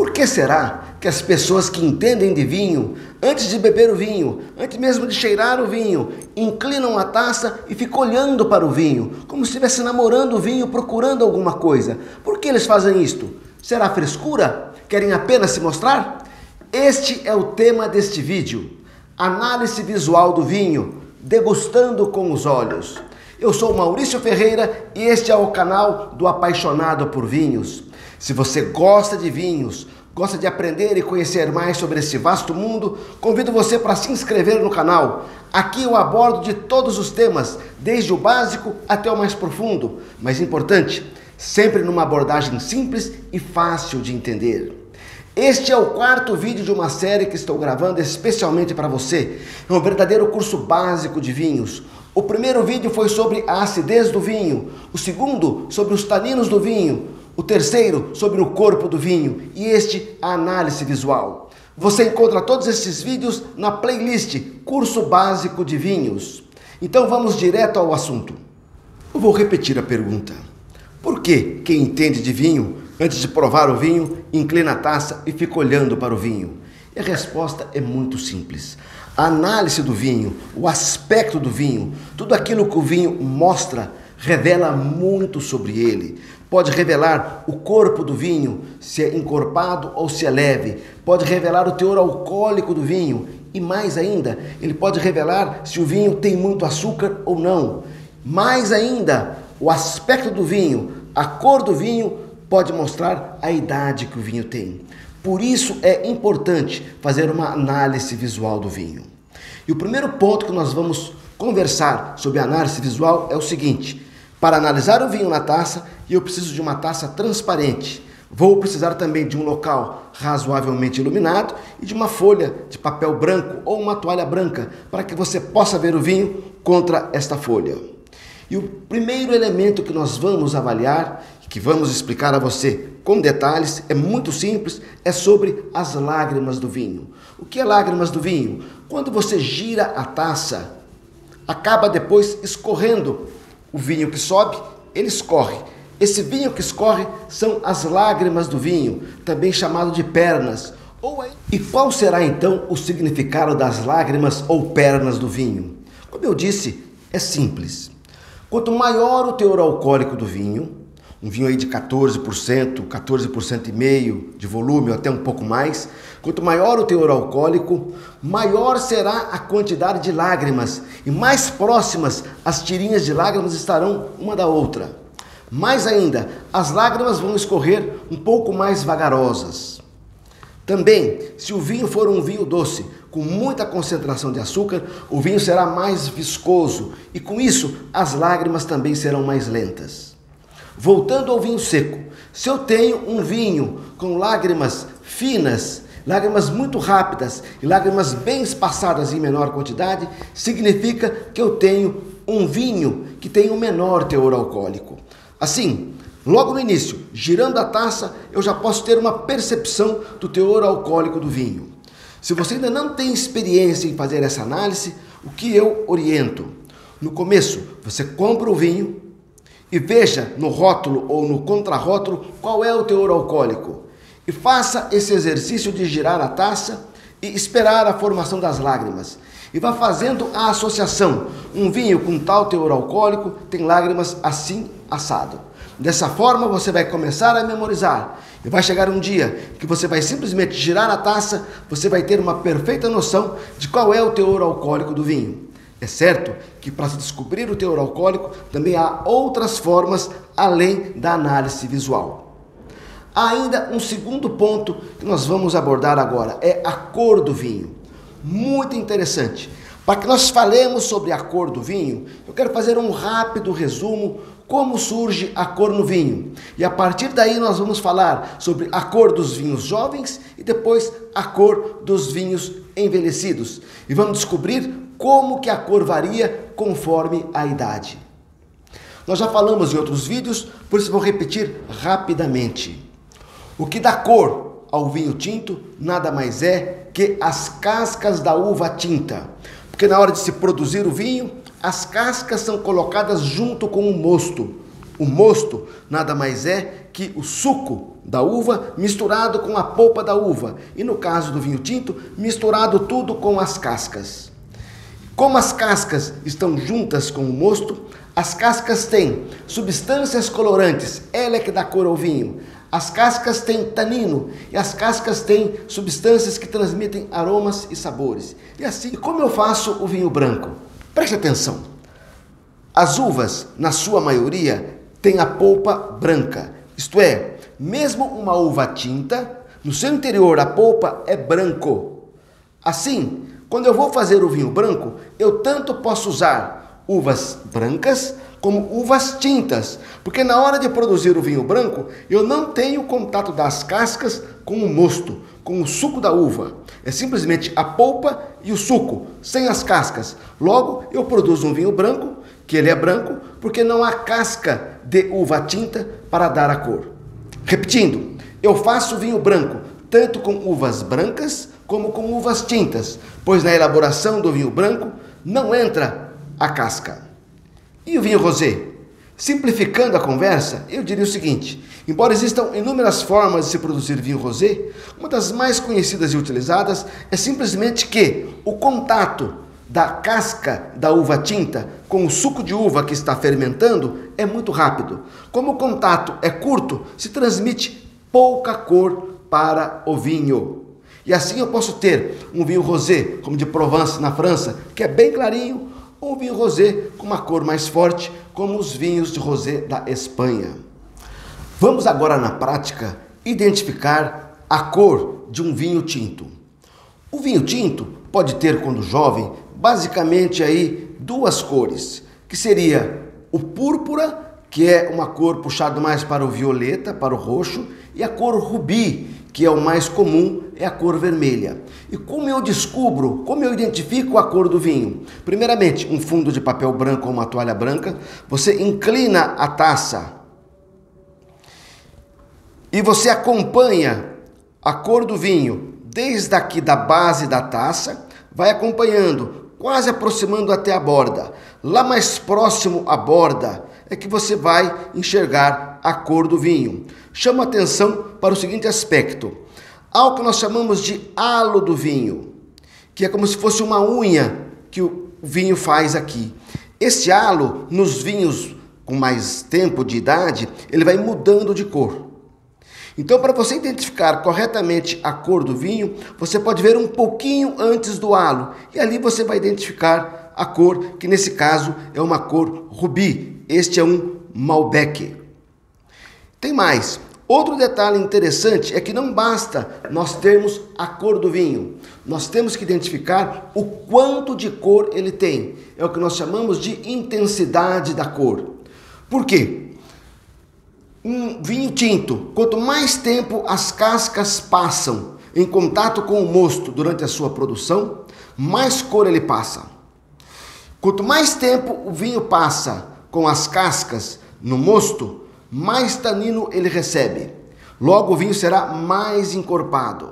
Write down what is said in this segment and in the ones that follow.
Por que será que as pessoas que entendem de vinho, antes de beber o vinho, antes mesmo de cheirar o vinho, inclinam a taça e ficam olhando para o vinho, como se estivesse namorando o vinho, procurando alguma coisa? Por que eles fazem isto? Será frescura? Querem apenas se mostrar? Este é o tema deste vídeo. Análise visual do vinho, degustando com os olhos. Eu sou Maurício Ferreira e este é o canal do Apaixonado por Vinhos. Se você gosta de vinhos, gosta de aprender e conhecer mais sobre esse vasto mundo, convido você para se inscrever no canal. Aqui eu abordo de todos os temas, desde o básico até o mais profundo, mas importante, sempre numa abordagem simples e fácil de entender. Este é o quarto vídeo de uma série que estou gravando especialmente para você. É um verdadeiro curso básico de vinhos. O primeiro vídeo foi sobre a acidez do vinho, o segundo sobre os taninos do vinho, o terceiro sobre o corpo do vinho e este a análise visual. Você encontra todos esses vídeos na playlist Curso Básico de Vinhos. Então vamos direto ao assunto. Eu vou repetir a pergunta. Por que quem entende de vinho, antes de provar o vinho, inclina a taça e fica olhando para o vinho? E a resposta é muito simples. A análise do vinho, o aspecto do vinho, tudo aquilo que o vinho mostra, revela muito sobre ele. Pode revelar o corpo do vinho, se é encorpado ou se é leve. Pode revelar o teor alcoólico do vinho. E mais ainda, ele pode revelar se o vinho tem muito açúcar ou não. Mais ainda, o aspecto do vinho, a cor do vinho, pode mostrar a idade que o vinho tem. Por isso é importante fazer uma análise visual do vinho. E o primeiro ponto que nós vamos conversar sobre análise visual é o seguinte: para analisar o vinho na taça, eu preciso de uma taça transparente. Vou precisar também de um local razoavelmente iluminado e de uma folha de papel branco ou uma toalha branca para que você possa ver o vinho contra esta folha. E o primeiro elemento que nós vamos avaliar, que vamos explicar a você com detalhes, é muito simples, é sobre as lágrimas do vinho. O que é lágrimas do vinho? Quando você gira a taça, acaba depois escorrendo. O vinho que sobe, ele escorre. Esse vinho que escorre são as lágrimas do vinho, também chamado de pernas. E qual será então o significado das lágrimas ou pernas do vinho? Como eu disse, é simples. Quanto maior o teor alcoólico do vinho, um vinho aí de 14%, 14,5% de volume ou até um pouco mais, quanto maior o teor alcoólico, maior será a quantidade de lágrimas e mais próximas as tirinhas de lágrimas estarão uma da outra. Mais ainda, as lágrimas vão escorrer um pouco mais vagarosas. Também, se o vinho for um vinho doce, com muita concentração de açúcar, o vinho será mais viscoso e com isso as lágrimas também serão mais lentas. Voltando ao vinho seco, se eu tenho um vinho com lágrimas finas, lágrimas muito rápidas e lágrimas bem espaçadas em menor quantidade, significa que eu tenho um vinho que tem um menor teor alcoólico. Assim, logo no início, girando a taça, eu já posso ter uma percepção do teor alcoólico do vinho. Se você ainda não tem experiência em fazer essa análise, o que eu oriento? No começo, você compra o vinho e veja no rótulo ou no contrarótulo qual é o teor alcoólico. E faça esse exercício de girar a taça e esperar a formação das lágrimas. E vá fazendo a associação. Um vinho com tal teor alcoólico tem lágrimas assim, assado. Dessa forma você vai começar a memorizar. E vai chegar um dia que você vai simplesmente girar a taça, você vai ter uma perfeita noção de qual é o teor alcoólico do vinho. É certo que para se descobrir o teor alcoólico também há outras formas além da análise visual. Há ainda um segundo ponto que nós vamos abordar agora, é a cor do vinho. Muito interessante. Para que nós falemos sobre a cor do vinho, eu quero fazer um rápido resumo como surge a cor no vinho. E a partir daí nós vamos falar sobre a cor dos vinhos jovens e depois a cor dos vinhos envelhecidos. E vamos descobrir como que a cor varia conforme a idade. Nós já falamos em outros vídeos, por isso vou repetir rapidamente. O que dá cor ao vinho tinto nada mais é que as cascas da uva tinta. Porque na hora de se produzir o vinho, as cascas são colocadas junto com o mosto. O mosto nada mais é que o suco da uva misturado com a polpa da uva. E no caso do vinho tinto, misturado tudo com as cascas. Como as cascas estão juntas com o mosto, as cascas têm substâncias colorantes, ela é que dá cor ao vinho. As cascas têm tanino e as cascas têm substâncias que transmitem aromas e sabores. E assim, como eu faço o vinho branco? Preste atenção. As uvas, na sua maioria, têm a polpa branca. Isto é, mesmo uma uva tinta, no seu interior a polpa é branco. Assim, quando eu vou fazer o vinho branco, eu tanto posso usar uvas brancas como uvas tintas, porque na hora de produzir o vinho branco, eu não tenho contato das cascas com o mosto, com o suco da uva. É simplesmente a polpa e o suco, sem as cascas. Logo, eu produzo um vinho branco, que ele é branco, porque não há casca de uva tinta para dar a cor. Repetindo, eu faço vinho branco, tanto com uvas brancas como com uvas tintas, pois na elaboração do vinho branco não entra a casca. E o vinho rosé? Simplificando a conversa, eu diria o seguinte: embora existam inúmeras formas de se produzir vinho rosé, uma das mais conhecidas e utilizadas é simplesmente que o contato da casca da uva tinta com o suco de uva que está fermentando é muito rápido. Como o contato é curto, se transmite pouca cor para o vinho. E assim eu posso ter um vinho rosé, como de Provence na França, que é bem clarinho, ou um vinho rosé com uma cor mais forte, como os vinhos de rosé da Espanha. Vamos agora na prática identificar a cor de um vinho tinto. O vinho tinto pode ter, quando jovem, basicamente aí duas cores, que seria o púrpura, que é uma cor puxada mais para o violeta, para o roxo, e a cor rubi, que é o mais comum, é a cor vermelha. E como eu descubro, como eu identifico a cor do vinho? Primeiramente, um fundo de papel branco ou uma toalha branca, você inclina a taça e você acompanha a cor do vinho desde aqui da base da taça, vai acompanhando, quase aproximando até a borda. Lá mais próximo à borda é que você vai enxergar a cor do vinho. Chama atenção para o seguinte aspecto: há o que nós chamamos de halo do vinho, que é como se fosse uma unha que o vinho faz aqui. Esse halo, nos vinhos com mais tempo de idade, ele vai mudando de cor. Então, para você identificar corretamente a cor do vinho, você pode ver um pouquinho antes do halo, e ali você vai identificar a cor, que nesse caso é uma cor rubi. Este é um Malbec. Tem mais. Outro detalhe interessante é que não basta nós termos a cor do vinho. Nós temos que identificar o quanto de cor ele tem. É o que nós chamamos de intensidade da cor. Por quê? Um vinho tinto, quanto mais tempo as cascas passam em contato com o mosto durante a sua produção, mais cor ele passa. Quanto mais tempo o vinho passa com as cascas no mosto, mais tanino ele recebe. Logo, o vinho será mais encorpado.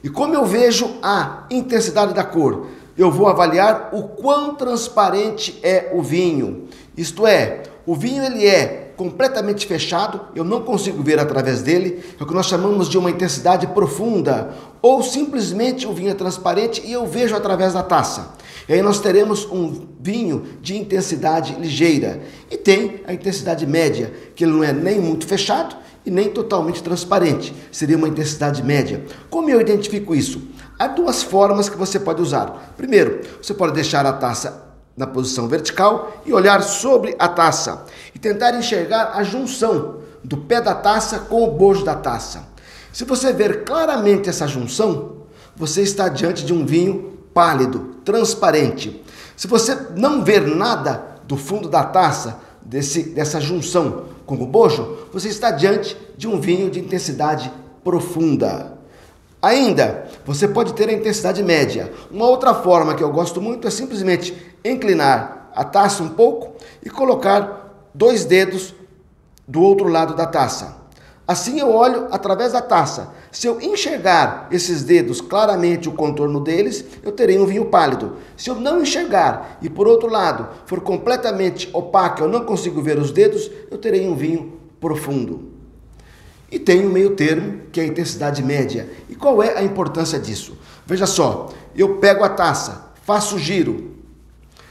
E como eu vejo a intensidade da cor? Eu vou avaliar o quão transparente é o vinho. Isto é, o vinho ele é completamente fechado, eu não consigo ver através dele, é o que nós chamamos de uma intensidade profunda, ou simplesmente o vinho é transparente e eu vejo através da taça. E aí nós teremos um vinho de intensidade ligeira, e tem a intensidade média, que ele não é nem muito fechado e nem totalmente transparente, seria uma intensidade média. Como eu identifico isso? Há duas formas que você pode usar. Primeiro, você pode deixar a taça na posição vertical e olhar sobre a taça e tentar enxergar a junção do pé da taça com o bojo da taça. Se você ver claramente essa junção, você está diante de um vinho pálido, transparente. Se você não ver nada do fundo da taça, dessa junção com o bojo, você está diante de um vinho de intensidade profunda. Ainda, você pode ter a intensidade média. Uma outra forma que eu gosto muito é simplesmente inclinar a taça um pouco e colocar 2 dedos do outro lado da taça. Assim eu olho através da taça. Se eu enxergar esses dedos claramente, o contorno deles, eu terei um vinho pálido. Se eu não enxergar e, por outro lado, for completamente opaco, eu não consigo ver os dedos, eu terei um vinho profundo. E tem o meio termo, que é a intensidade média. E qual é a importância disso? Veja só, eu pego a taça, faço o giro,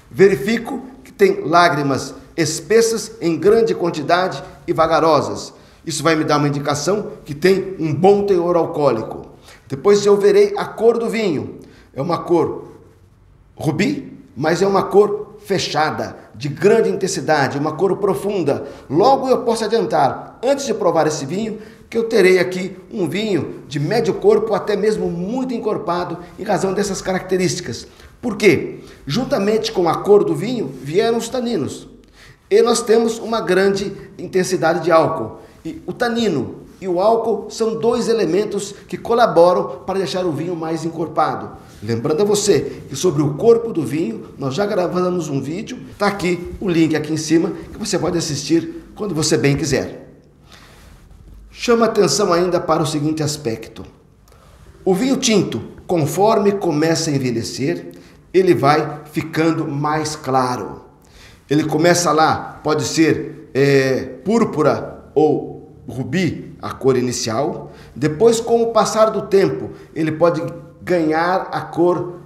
verifico que tem lágrimas espessas em grande quantidade e vagarosas. Isso vai me dar uma indicação que tem um bom teor alcoólico. Depois eu verei a cor do vinho. É uma cor rubi, mas é uma cor fechada, de grande intensidade, uma cor profunda. Logo eu posso adiantar, antes de provar esse vinho, que eu terei aqui um vinho de médio corpo, até mesmo muito encorpado, em razão dessas características. Por quê? Juntamente com a cor do vinho, vieram os taninos. E nós temos uma grande intensidade de álcool. E o tanino e o álcool são dois elementos que colaboram para deixar o vinho mais encorpado. Lembrando a você que sobre o corpo do vinho, nós já gravamos um vídeo, está aqui o link aqui em cima, que você pode assistir quando você bem quiser. Chama atenção ainda para o seguinte aspecto. O vinho tinto, conforme começa a envelhecer, ele vai ficando mais claro. Ele começa lá, pode ser púrpura ou rubi, a cor inicial. Depois, com o passar do tempo, ele pode ganhar a cor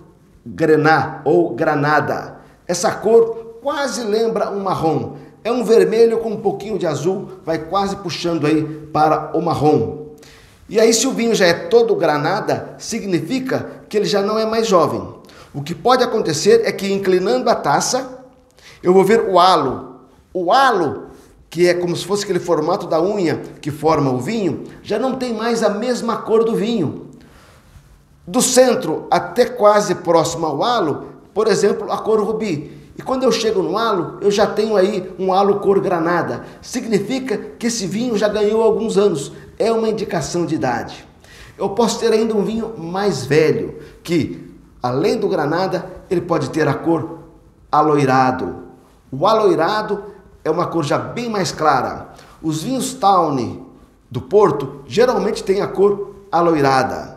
grená ou granada. Essa cor quase lembra um marrom. É um vermelho com um pouquinho de azul, vai quase puxando aí para o marrom. E aí, se o vinho já é todo granada, significa que ele já não é mais jovem. O que pode acontecer é que, inclinando a taça, eu vou ver o halo. O halo, que é como se fosse aquele formato da unha que forma o vinho, já não tem mais a mesma cor do vinho. Do centro até quase próximo ao halo, por exemplo, a cor rubi. E quando eu chego no halo, eu já tenho aí um halo cor granada. Significa que esse vinho já ganhou alguns anos. É uma indicação de idade. Eu posso ter ainda um vinho mais velho, que além do granada, ele pode ter a cor aloirado. O aloirado é uma cor já bem mais clara. Os vinhos Tawny do Porto geralmente têm a cor aloirada.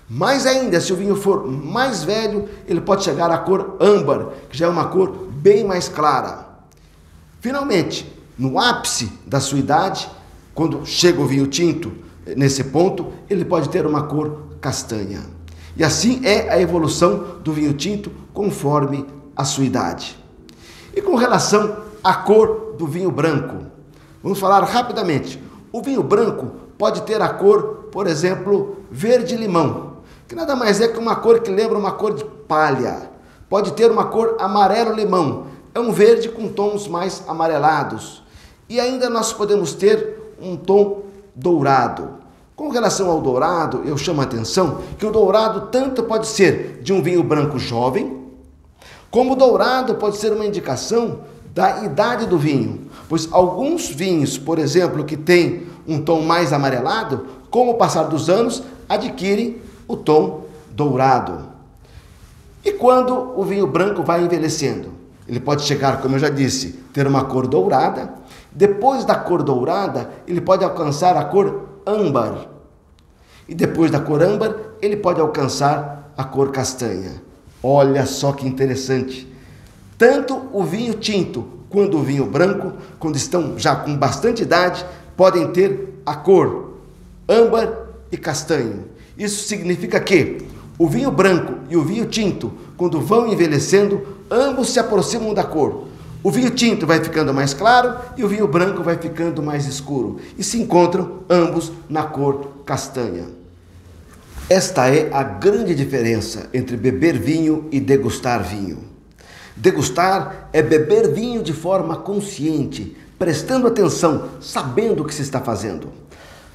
Mais ainda, se o vinho for mais velho, ele pode chegar à cor âmbar, que já é uma cor bem mais clara. Finalmente, no ápice da sua idade, quando chega o vinho tinto, nesse ponto, ele pode ter uma cor castanha. E assim é a evolução do vinho tinto conforme a sua idade. E com relação à cor do vinho branco, vamos falar rapidamente. O vinho branco pode ter a cor, por exemplo, verde-limão, que nada mais é que uma cor que lembra uma cor de palha. Pode ter uma cor amarelo-limão, é um verde com tons mais amarelados. E ainda nós podemos ter um tom dourado. Com relação ao dourado, eu chamo a atenção que o dourado tanto pode ser de um vinho branco jovem, como o dourado pode ser uma indicação da idade do vinho, pois alguns vinhos, por exemplo, que têm um tom mais amarelado, com o passar dos anos, adquirem o tom dourado. E quando o vinho branco vai envelhecendo? Ele pode chegar, como eu já disse, ter uma cor dourada. Depois da cor dourada, ele pode alcançar a cor âmbar. E depois da cor âmbar, ele pode alcançar a cor castanha. Olha só que interessante. Tanto o vinho tinto quanto o vinho branco, quando estão já com bastante idade, podem ter a cor âmbar e castanho. Isso significa que o vinho branco e o vinho tinto, quando vão envelhecendo, ambos se aproximam da cor. O vinho tinto vai ficando mais claro e o vinho branco vai ficando mais escuro. E se encontram ambos na cor castanha. Esta é a grande diferença entre beber vinho e degustar vinho. Degustar é beber vinho de forma consciente, prestando atenção, sabendo o que se está fazendo.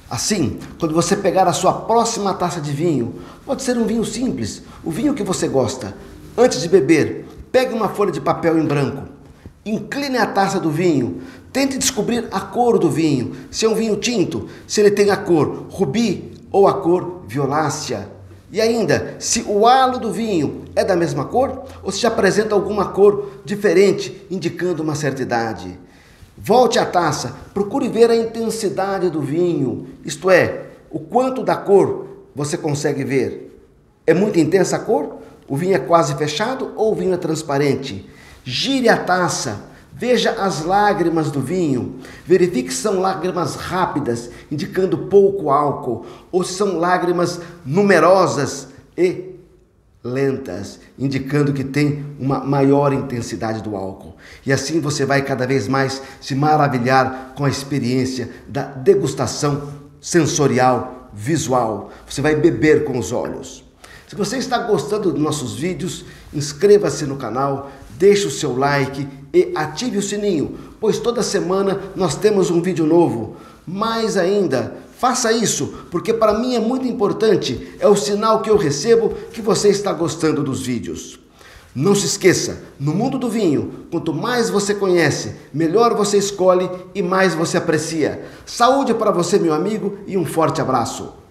Assim, quando você pegar a sua próxima taça de vinho, pode ser um vinho simples, o vinho que você gosta. Antes de beber, pegue uma folha de papel em branco, incline a taça do vinho, tente descobrir a cor do vinho, se é um vinho tinto, se ele tem a cor rubi ou a cor violácea. E ainda, se o halo do vinho é da mesma cor ou se apresenta alguma cor diferente, indicando uma certa idade. Volte à taça, procure ver a intensidade do vinho, isto é, o quanto da cor você consegue ver. É muito intensa a cor? O vinho é quase fechado ou o vinho é transparente? Gire a taça, veja as lágrimas do vinho, verifique se são lágrimas rápidas, indicando pouco álcool, ou se são lágrimas numerosas e lentas, indicando que tem uma maior intensidade do álcool. E assim você vai cada vez mais se maravilhar com a experiência da degustação sensorial, visual. Você vai beber com os olhos. Se você está gostando dos nossos vídeos, inscreva-se no canal, deixe o seu like e ative o sininho, pois toda semana nós temos um vídeo novo. Mais ainda, faça isso, porque para mim é muito importante, é o sinal que eu recebo que você está gostando dos vídeos. Não se esqueça, no mundo do vinho, quanto mais você conhece, melhor você escolhe e mais você aprecia. Saúde para você, meu amigo, e um forte abraço.